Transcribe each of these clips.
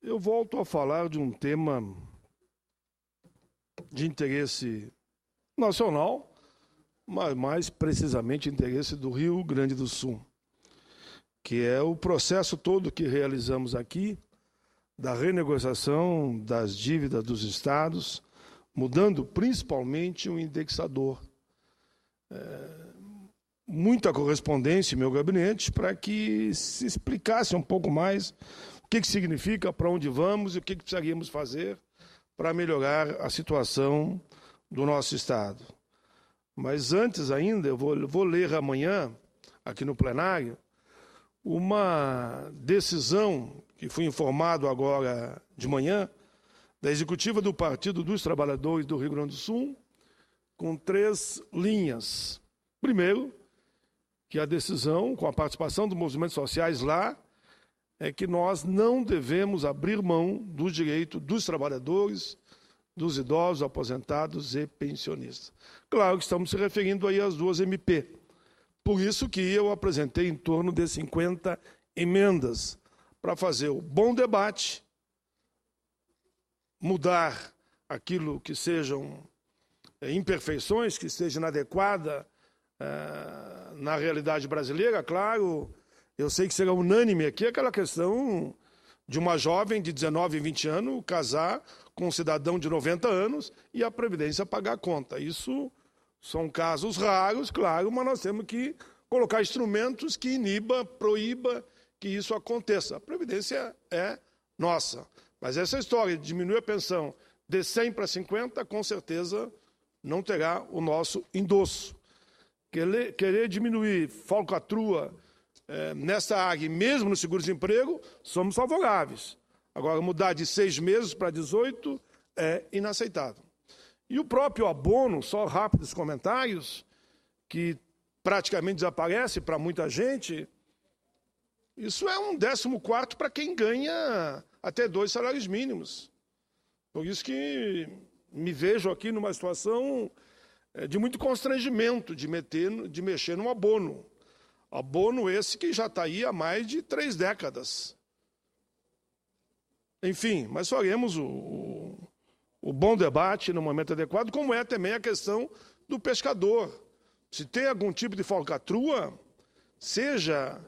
Eu volto a falar de um tema de interesse nacional, mas mais precisamente interesse do Rio Grande do Sul, que é o processo todo que realizamos aqui da renegociação das dívidas dos estados, mudando principalmente o indexador. Muita correspondência em meu gabinete para que se explicasse um pouco mais o que significa, para onde vamos e o que precisaríamos fazer para melhorar a situação do nosso Estado. Mas antes ainda, eu vou ler amanhã, aqui no plenário, uma decisão que fui informado agora de manhã, da executiva do Partido dos Trabalhadores do Rio Grande do Sul, com 3 linhas. Primeiro, que a decisão, com a participação dos movimentos sociais lá, é que nós não devemos abrir mão dos direitos dos trabalhadores, dos idosos, aposentados e pensionistas. Claro que estamos se referindo aí às 2 MP. Por isso que eu apresentei em torno de 50 emendas para fazer o bom debate, mudar aquilo que sejam imperfeições, que esteja inadequada na realidade brasileira. Claro, eu sei que será unânime aqui aquela questão de uma jovem de 19 e 20 anos casar com um cidadão de 90 anos e a Previdência pagar a conta. Isso são casos raros, claro, mas nós temos que colocar instrumentos que proíba que isso aconteça. A Previdência é nossa. Mas essa história de diminuir a pensão de 100 para 50, com certeza não terá o nosso endosso. Querer diminuir falcatrua nessa área, mesmo no seguro-desemprego, somos favoráveis. Agora, mudar de 6 meses para 18 é inaceitável. E o próprio abono, só rápidos comentários, que praticamente desaparece para muita gente, isso é um 14º para quem ganha até 2 salários mínimos. Por isso que me vejo aqui numa situação de muito constrangimento de mexer num abono. Abono esse que já está aí há mais de 3 décadas. Enfim, mas faremos o bom debate no momento adequado, como é também a questão do pescador. Se tem algum tipo de falcatrua, seja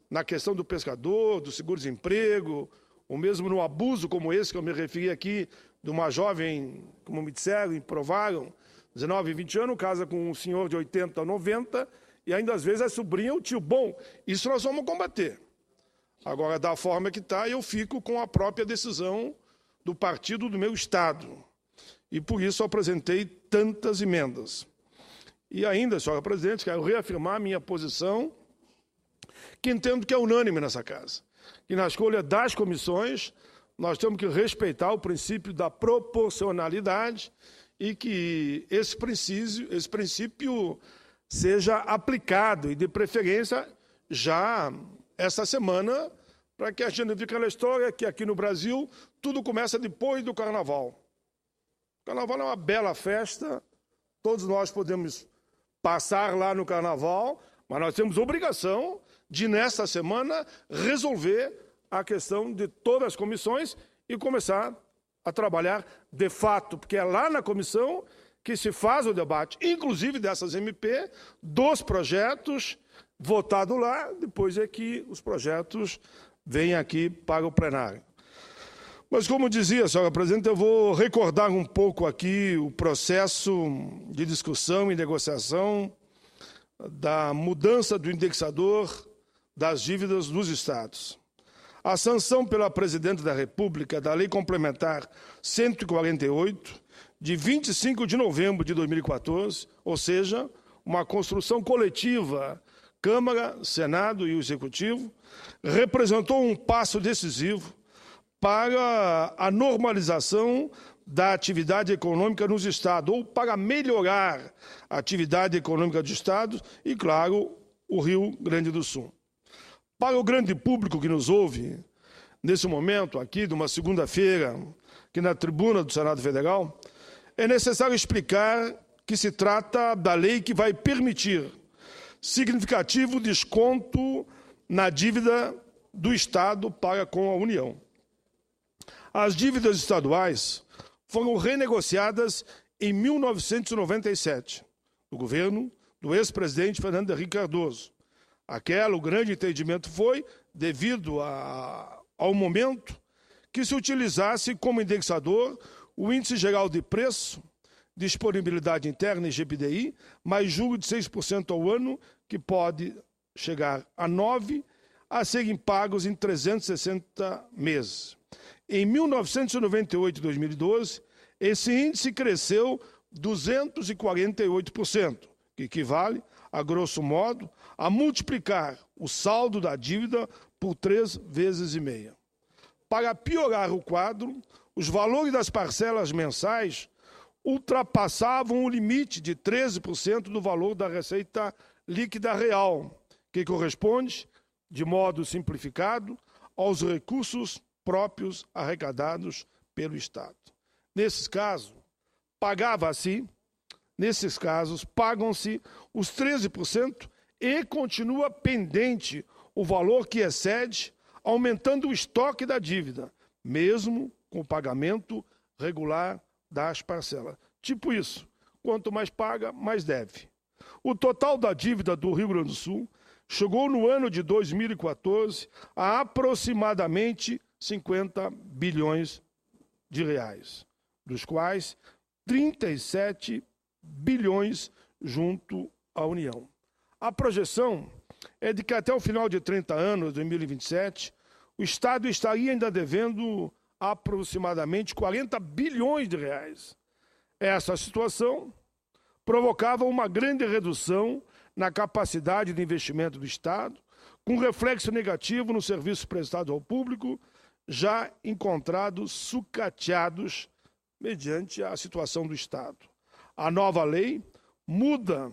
na questão do pescador, do seguro-desemprego, ou mesmo no abuso como esse que eu me referi aqui, de uma jovem, como me disseram e provaram, 19 e 20 anos, casa com um senhor de 80 ou 90, e ainda às vezes é sobrinha ou tio. Bom, isso nós vamos combater. Agora, da forma que está, eu fico com a própria decisão do partido do meu Estado. E por isso eu apresentei tantas emendas. E ainda, senhora presidente, quero reafirmar a minha posição, que entendo que é unânime nessa casa. Que na escolha das comissões, nós temos que respeitar o princípio da proporcionalidade e que esse princípio seja aplicado, e de preferência já esta semana, para que a gente não fique aquela história que aqui no Brasil tudo começa depois do Carnaval. O Carnaval é uma bela festa, todos nós podemos passar lá no Carnaval, mas nós temos obrigação de, nesta semana, resolver a questão de todas as comissões e começar a trabalhar de fato, porque é lá na comissão que se faz o debate, inclusive dessas MP, dos projetos votados lá, depois é que os projetos vêm aqui para o plenário. Mas, como dizia, senhora presidente, eu vou recordar um pouco aqui o processo de discussão e negociação da mudança do indexador das dívidas dos estados. A sanção pela Presidente da República da Lei Complementar 148, de 25 de novembro de 2014, ou seja, uma construção coletiva, Câmara, Senado e o Executivo, representou um passo decisivo para a normalização da atividade econômica nos estados, ou para melhorar a atividade econômica dos estados e, claro, o Rio Grande do Sul. Para o grande público que nos ouve, nesse momento aqui, de uma segunda-feira, aqui na tribuna do Senado Federal, é necessário explicar que se trata da lei que vai permitir significativo desconto na dívida do Estado para com a União. As dívidas estaduais foram renegociadas em 1997, no governo do ex-presidente Fernando Henrique Cardoso. O grande entendimento foi, devido ao momento, que se utilizasse como indexador o Índice Geral de Preço, Disponibilidade Interna, IGPDI, mais juros de 6% ao ano, que pode chegar a 9%, a serem pagos em 360 meses. Em 1998 e 2012, esse índice cresceu 248%, que equivale, a grosso modo, a multiplicar o saldo da dívida por 3,5 vezes. Para piorar o quadro, os valores das parcelas mensais ultrapassavam o limite de 13% do valor da receita líquida real, que corresponde, de modo simplificado, aos recursos próprios arrecadados pelo Estado. Nesses casos, pagam-se os 13% e continua pendente o valor que excede, aumentando o estoque da dívida, mesmo com o pagamento regular das parcelas. Tipo isso, quanto mais paga, mais deve. O total da dívida do Rio Grande do Sul chegou no ano de 2014 a aproximadamente 50 bilhões de reais, dos quais 37 bilhões junto à União. A projeção é de que até o final de 30 anos, 2027, o Estado estaria ainda devendo aproximadamente 40 bilhões de reais. Essa situação provocava uma grande redução na capacidade de investimento do Estado, com reflexo negativo nos serviços prestados ao público, já encontrados sucateados mediante a situação do Estado. A nova lei muda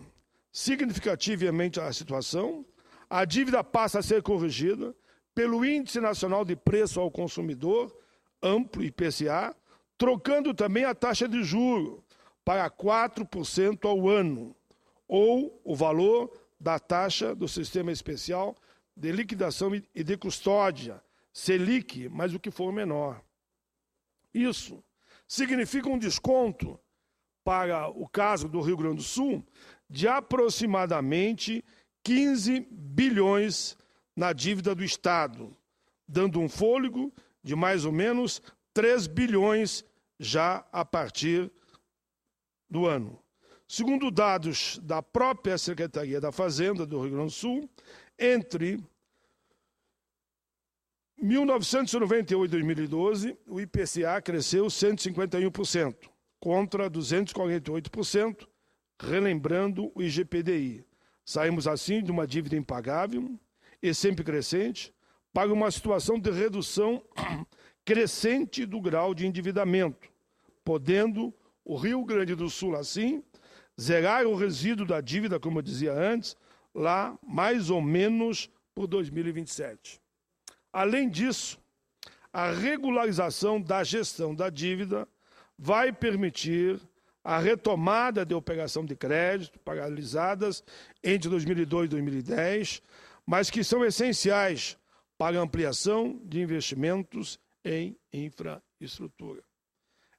significativamente a situação, a dívida passa a ser corrigida pelo Índice Nacional de Preço ao Consumidor, amplo IPCA, trocando também a taxa de juros para 4% ao ano, ou o valor da taxa do Sistema Especial de Liquidação e de Custódia, Selic, mas o que for menor. Isso significa um desconto para o caso do Rio Grande do Sul de aproximadamente 15 bilhões na dívida do Estado, dando um fôlego de mais ou menos 3 bilhões já a partir do ano. Segundo dados da própria Secretaria da Fazenda do Rio Grande do Sul, entre 1998 e 2012, o IPCA cresceu 151%, contra 248%, relembrando o IGPDI. Saímos, assim, de uma dívida impagável e sempre crescente para uma situação de redução crescente do grau de endividamento, podendo o Rio Grande do Sul, assim, zerar o resíduo da dívida, como eu dizia antes, lá mais ou menos por 2027. Além disso, a regularização da gestão da dívida vai permitir a retomada de operação de crédito paralisadas entre 2002 e 2010, mas que são essenciais para a ampliação de investimentos em infraestrutura.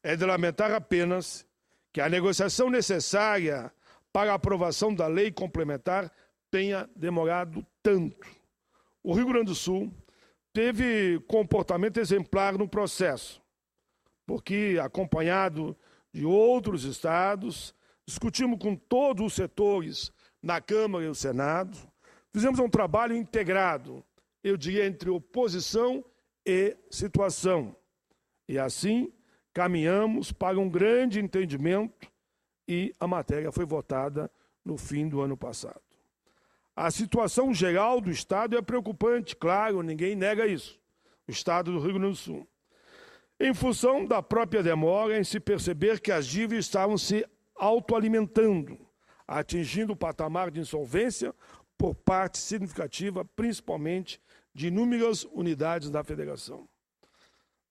É de lamentar apenas que a negociação necessária para a aprovação da lei complementar tenha demorado tanto. O Rio Grande do Sul teve comportamento exemplar no processo, porque, acompanhado de outros estados, discutimos com todos os setores na Câmara e no Senado, fizemos um trabalho integrado, eu diria, entre oposição e situação. E assim, caminhamos para um grande entendimento e a matéria foi votada no fim do ano passado. A situação geral do Estado é preocupante, claro, ninguém nega isso. O Estado do Rio Grande do Sul. Em função da própria demora em se perceber que as dívidas estavam se autoalimentando, atingindo o patamar de insolvência por parte significativa, principalmente de inúmeras unidades da Federação.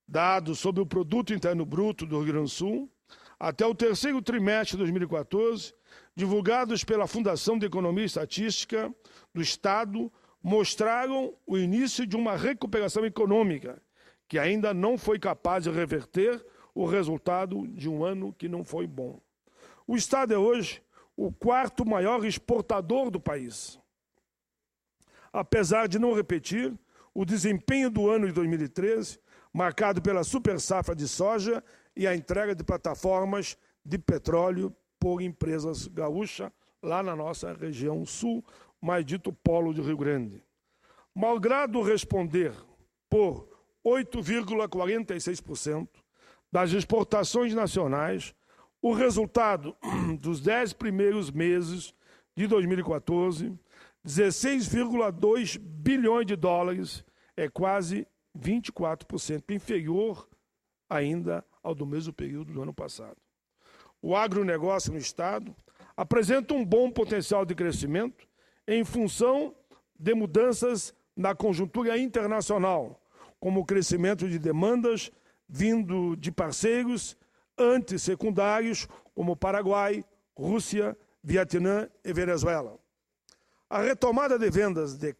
Dados sobre o Produto Interno Bruto do Rio Grande do Sul, até o terceiro trimestre de 2014, divulgados pela Fundação de Economia e Estatística do Estado, mostraram o início de uma recuperação econômica que ainda não foi capaz de reverter o resultado de um ano que não foi bom. O Estado é hoje o quarto maior exportador do país. Apesar de não repetir o desempenho do ano de 2013, marcado pela super safra de soja e a entrega de plataformas de petróleo por empresas gaúchas, lá na nossa região sul, mais dito polo de Rio Grande. Malgrado responder por 8,46% das exportações nacionais, o resultado dos 10 primeiros meses de 2014, 16,2 bilhões de dólares, é quase 24% inferior ainda ao do mesmo período do ano passado. O agronegócio no Estado apresenta um bom potencial de crescimento em função de mudanças na conjuntura internacional, como o crescimento de demandas vindo de parceiros antissecundários como Paraguai, Rússia, Vietnã e Venezuela. A retomada de vendas de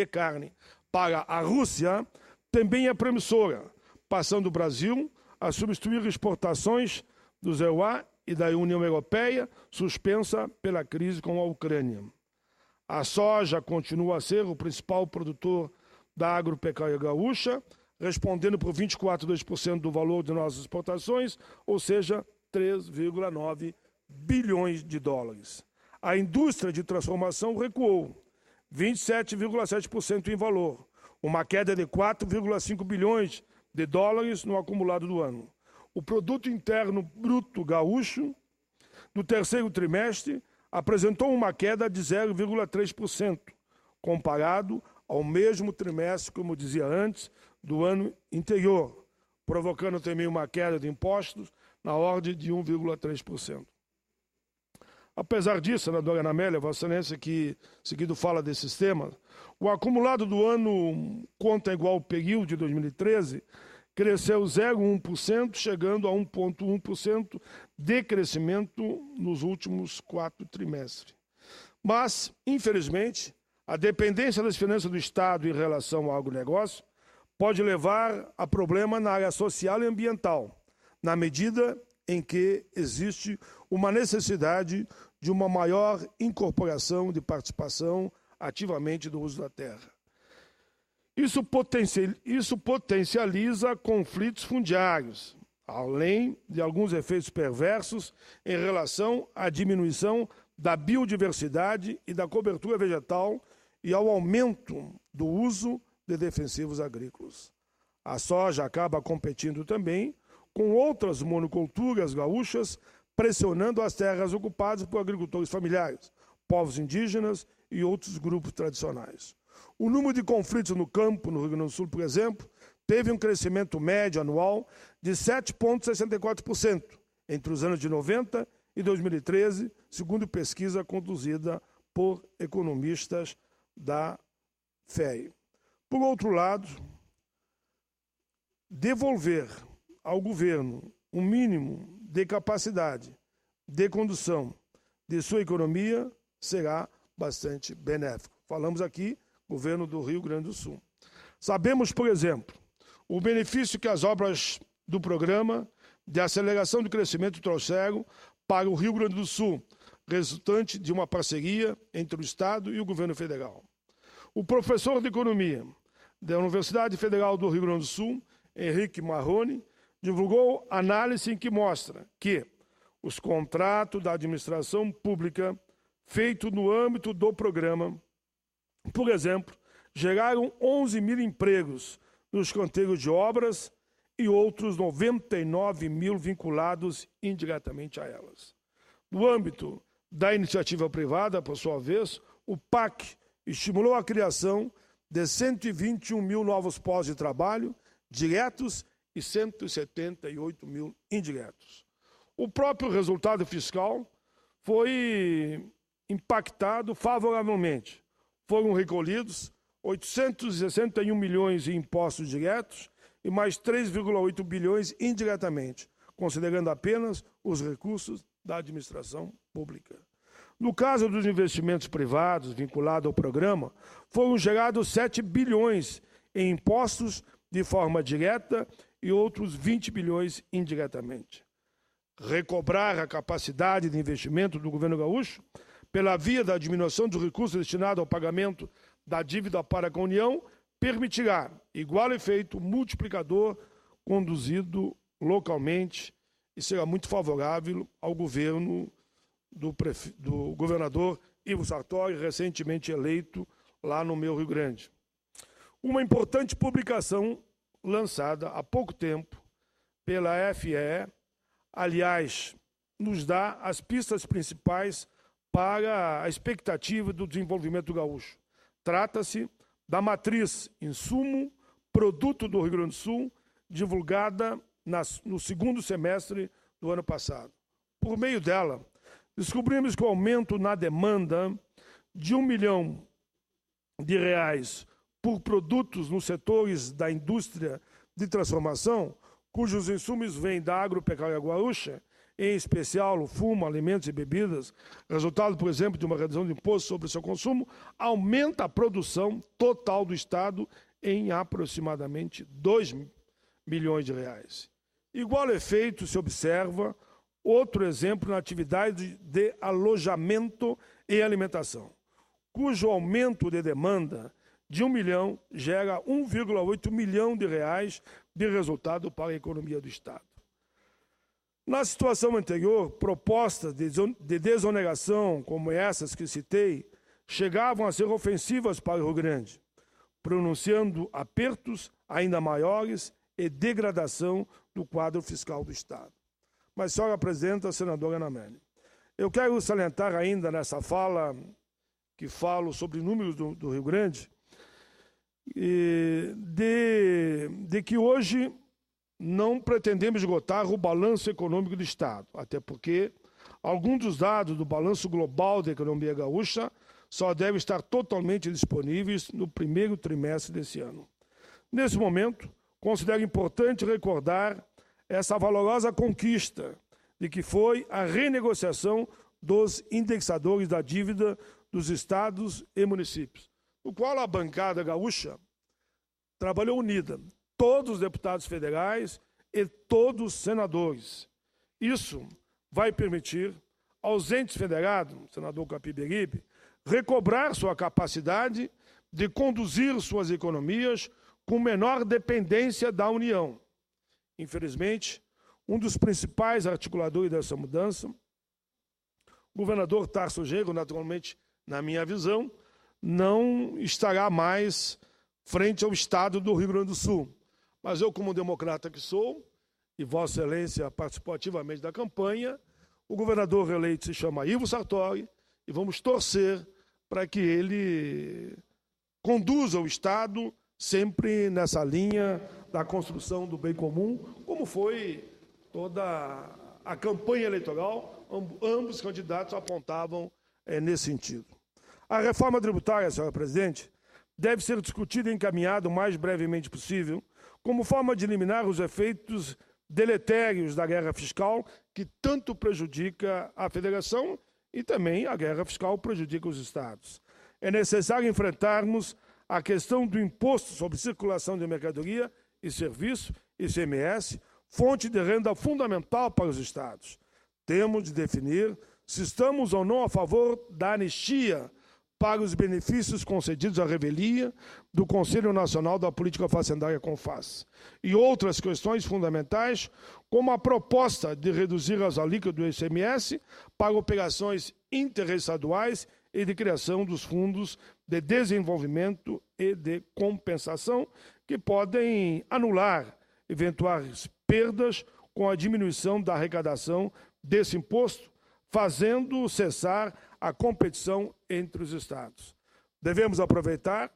carne para a Rússia também é promissora, passando o Brasil a substituir exportações dos EUA e da União Europeia, suspensa pela crise com a Ucrânia. A soja continua a ser o principal produtor da agropecuária gaúcha, respondendo por 24,2% do valor de nossas exportações, ou seja, 3,9 bilhões de dólares. A indústria de transformação recuou, 27,7% em valor, uma queda de 4,5 bilhões de dólares no acumulado do ano. O Produto Interno Bruto Gaúcho, no terceiro trimestre, apresentou uma queda de 0,3%, comparado ao mesmo trimestre, como dizia antes, do ano anterior, provocando também uma queda de impostos na ordem de 1,3%. Apesar disso, senadora Ana Amélia, Vossa Excelência, que seguido fala desses temas, o acumulado do ano conta igual período de 2013, cresceu 0,1%, chegando a 1,1% de crescimento nos últimos 4 trimestres. Mas, infelizmente, a dependência das finanças do Estado em relação ao agronegócio pode levar a problema na área social e ambiental, na medida em que existe uma necessidade de uma maior incorporação de participação ativamente do uso da terra. Isso potencializa conflitos fundiários, além de alguns efeitos perversos em relação à diminuição da biodiversidade e da cobertura vegetal e ao aumento do uso de defensivos agrícolas. A soja acaba competindo também com outras monoculturas gaúchas, pressionando as terras ocupadas por agricultores familiares, povos indígenas e outros grupos tradicionais. O número de conflitos no campo, no Rio Grande do Sul, por exemplo, teve um crescimento médio anual de 7,64% entre os anos de 90 e 2013, segundo pesquisa conduzida por economistas da FEI. Por outro lado, devolver ao governo um mínimo de capacidade de condução de sua economia será bastante benéfico. Falamos aqui, governo do Rio Grande do Sul. Sabemos, por exemplo, o benefício que as obras do programa de aceleração do crescimento trouxeram para o Rio Grande do Sul, resultante de uma parceria entre o Estado e o governo federal. O professor de Economia da Universidade Federal do Rio Grande do Sul, Henrique Marrone, divulgou análise em que mostra que os contratos da administração pública feitos no âmbito do programa, por exemplo, geraram 11 mil empregos nos canteiros de obras e outros 99 mil vinculados indiretamente a elas. No âmbito da iniciativa privada, por sua vez, o PAC estimulou a criação de 121 mil novos postos de trabalho diretos e 178 mil indiretos. O próprio resultado fiscal foi impactado favoravelmente. Foram recolhidos 861 milhões em impostos diretos e mais 3,8 bilhões indiretamente, considerando apenas os recursos da administração pública. No caso dos investimentos privados vinculados ao programa, foram gerados 7 bilhões em impostos de forma direta e outros 20 bilhões indiretamente. Recobrar a capacidade de investimento do governo gaúcho pela via da diminuição dos recursos destinados ao pagamento da dívida para com a União permitirá igual efeito multiplicador conduzido localmente e será muito favorável ao governo do governador Ivo Sartori, recentemente eleito lá no meu Rio Grande. Uma importante publicação lançada há pouco tempo pela FEE, aliás, nos dá as pistas principais para a expectativa do desenvolvimento gaúcho. Trata-se da matriz Insumo Produto do Rio Grande do Sul, divulgada no segundo semestre do ano passado. Por meio dela, descobrimos que o aumento na demanda de R$ 1 milhão por produtos nos setores da indústria de transformação, cujos insumos vêm da agropecuária gaúcha, em especial o fumo, alimentos e bebidas, resultado, por exemplo, de uma redução de imposto sobre o seu consumo, aumenta a produção total do Estado em aproximadamente R$ 2 milhões. Igual efeito se observa outro exemplo na atividade de alojamento e alimentação, cujo aumento de demanda de 1 milhão gera 1,8 milhão de reais de resultado para a economia do Estado. Na situação anterior, propostas de desoneração como essas que citei chegavam a ser ofensivas para o Rio Grande, pronunciando apertos ainda maiores e degradação do quadro fiscal do Estado. Mas, senhora presidenta, senadora Ana Amélia, eu quero salientar ainda nessa fala, que falo sobre números do Rio Grande, de que hoje não pretendemos esgotar o balanço econômico do Estado, até porque alguns dos dados do balanço global da economia gaúcha só devem estar totalmente disponíveis no primeiro trimestre desse ano. Nesse momento, considero importante recordar essa valorosa conquista de que foi a renegociação dos indexadores da dívida dos estados e municípios, no qual a bancada gaúcha trabalhou unida, todos os deputados federais e todos os senadores. Isso vai permitir aos entes federados, senador Capiberibe, recobrar sua capacidade de conduzir suas economias com menor dependência da União. Infelizmente, um dos principais articuladores dessa mudança, o governador Tarso Genro, naturalmente, na minha visão, não estará mais frente ao Estado do Rio Grande do Sul. Mas eu, como democrata que sou, e Vossa Excelência participou ativamente da campanha, o governador eleito se chama Ivo Sartori, e vamos torcer para que ele conduza o Estado sempre nessa linha da construção do bem comum, como foi toda a campanha eleitoral, ambos os candidatos apontavam nesse sentido. A reforma tributária, senhora presidente, deve ser discutida e encaminhada o mais brevemente possível, como forma de eliminar os efeitos deletérios da guerra fiscal, que tanto prejudica a federação e também a guerra fiscal prejudica os estados. É necessário enfrentarmos a questão do imposto sobre circulação de mercadoria e serviço, ICMS, fonte de renda fundamental para os estados. Temos de definir se estamos ou não a favor da anistia para os benefícios concedidos à revelia do Conselho Nacional da Política Facendária CONFAS e outras questões fundamentais, como a proposta de reduzir as alíquotas do ICMS para operações interestaduais e de criação dos fundos de desenvolvimento e de compensação, que podem anular eventuais perdas com a diminuição da arrecadação desse imposto, fazendo cessar a competição entre os estados. Devemos aproveitar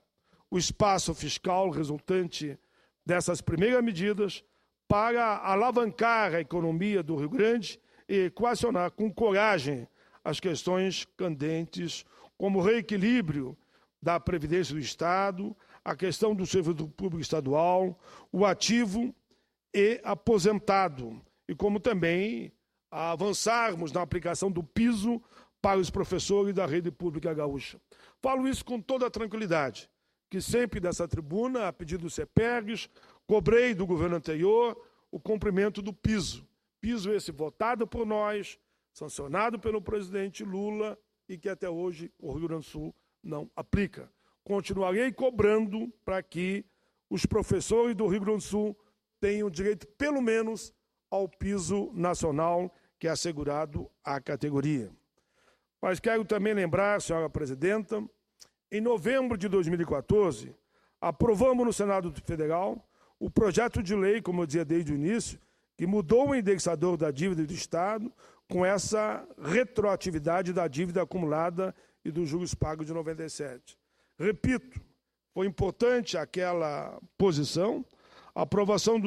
o espaço fiscal resultante dessas primeiras medidas para alavancar a economia do Rio Grande e equacionar com coragem as questões candentes, como o reequilíbrio da Previdência do Estado, a questão do servidor público estadual, o ativo e aposentado, e como também avançarmos na aplicação do piso para os professores da rede pública gaúcha. Falo isso com toda a tranquilidade, que sempre dessa tribuna, a pedido do CEPERGS, Cobrei do governo anterior o cumprimento do piso. Piso esse votado por nós, sancionado pelo presidente Lula e que até hoje o Rio Grande do Sul não aplica. Continuarei cobrando para que os professores do Rio Grande do Sul tenham direito, pelo menos, ao piso nacional que é assegurado à categoria. Mas quero também lembrar, senhora presidenta, em novembro de 2014, aprovamos no Senado Federal o projeto de lei, como eu dizia desde o início, que mudou o indexador da dívida do Estado com essa retroatividade da dívida acumulada e dos juros pagos de 97. Repito, foi importante aquela posição, a aprovação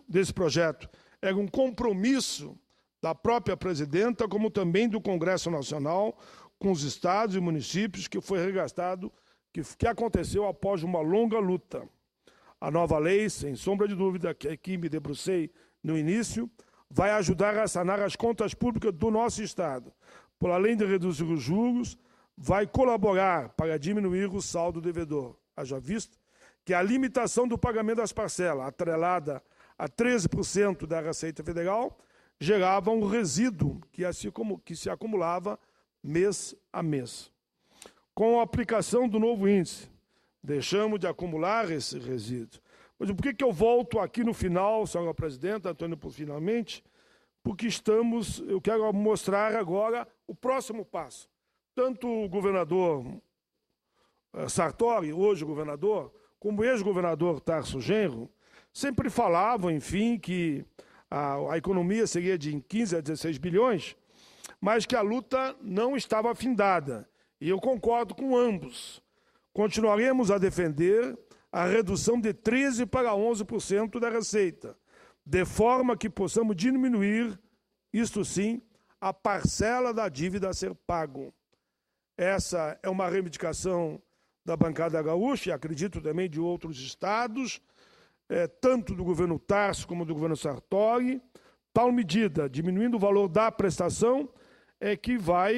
desse projeto era um compromisso da própria presidenta, como também do Congresso Nacional, com os estados e municípios, que foi regastado, que aconteceu após uma longa luta. A nova lei, sem sombra de dúvida, que aqui me debrucei no início, vai ajudar a sanar as contas públicas do nosso Estado. Por além de reduzir os juros, vai colaborar para diminuir o saldo devedor. Haja visto que a limitação do pagamento das parcelas, atrelada a 13% da Receita Federal, gerava um resíduo que se acumulava mês a mês. Com a aplicação do novo índice, deixamos de acumular esse resíduo. Mas por que eu volto aqui no final, senhora presidenta, Antônio, finalmente? Porque eu quero mostrar agora o próximo passo. Tanto o governador Sartori, hoje governador, como o ex-governador Tarso Genro, sempre falavam, enfim, que a economia seria de 15 a 16 bilhões, mas que a luta não estava afindada. E eu concordo com ambos. Continuaremos a defender a redução de 13% para 11% da receita, de forma que possamos diminuir, isto sim, a parcela da dívida a ser pago. Essa é uma reivindicação da bancada gaúcha, e acredito também de outros estados, tanto do governo Tarso como do governo Sartori. Tal medida, diminuindo o valor da prestação, é que vai,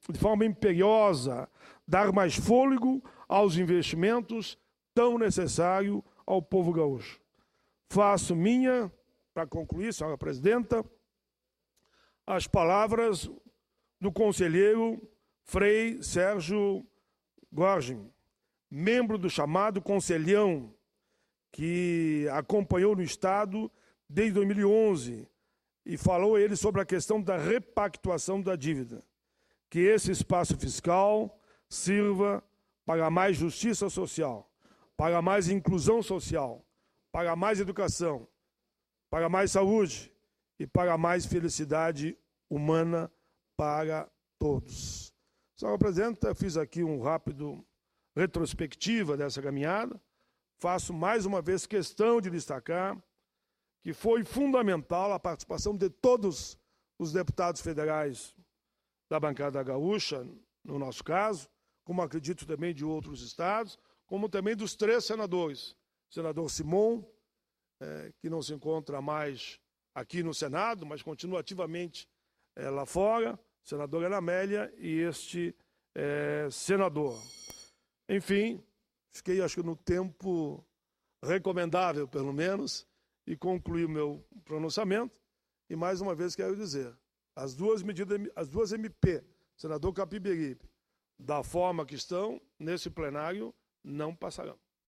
de forma imperiosa, dar mais fôlego aos investimentos tão necessários ao povo gaúcho. Faço minha, para concluir, senhora presidenta, as palavras do conselheiro Frei Sérgio Gorgem, membro do chamado Conselhão, que acompanhou no Estado desde 2011 e falou ele sobre a questão da repactuação da dívida. Que esse espaço fiscal sirva para mais justiça social, para mais inclusão social, para mais educação, para mais saúde e para mais felicidade humana para todos. Senhora presidenta, fiz aqui um rápido retrospectiva dessa caminhada. Faço mais uma vez questão de destacar que foi fundamental a participação de todos os deputados federais da bancada gaúcha, no nosso caso, como acredito também de outros estados, como também dos 3 senadores. O senador Simon, que não se encontra mais aqui no Senado, mas continua ativamente lá fora, senadora Ana Amélia e este senador. Enfim, fiquei, acho que, no tempo recomendável, pelo menos, e concluí o meu pronunciamento. E, mais uma vez, quero dizer, as duas MP, senador Capiberibe, da forma que estão, nesse plenário, não passarão.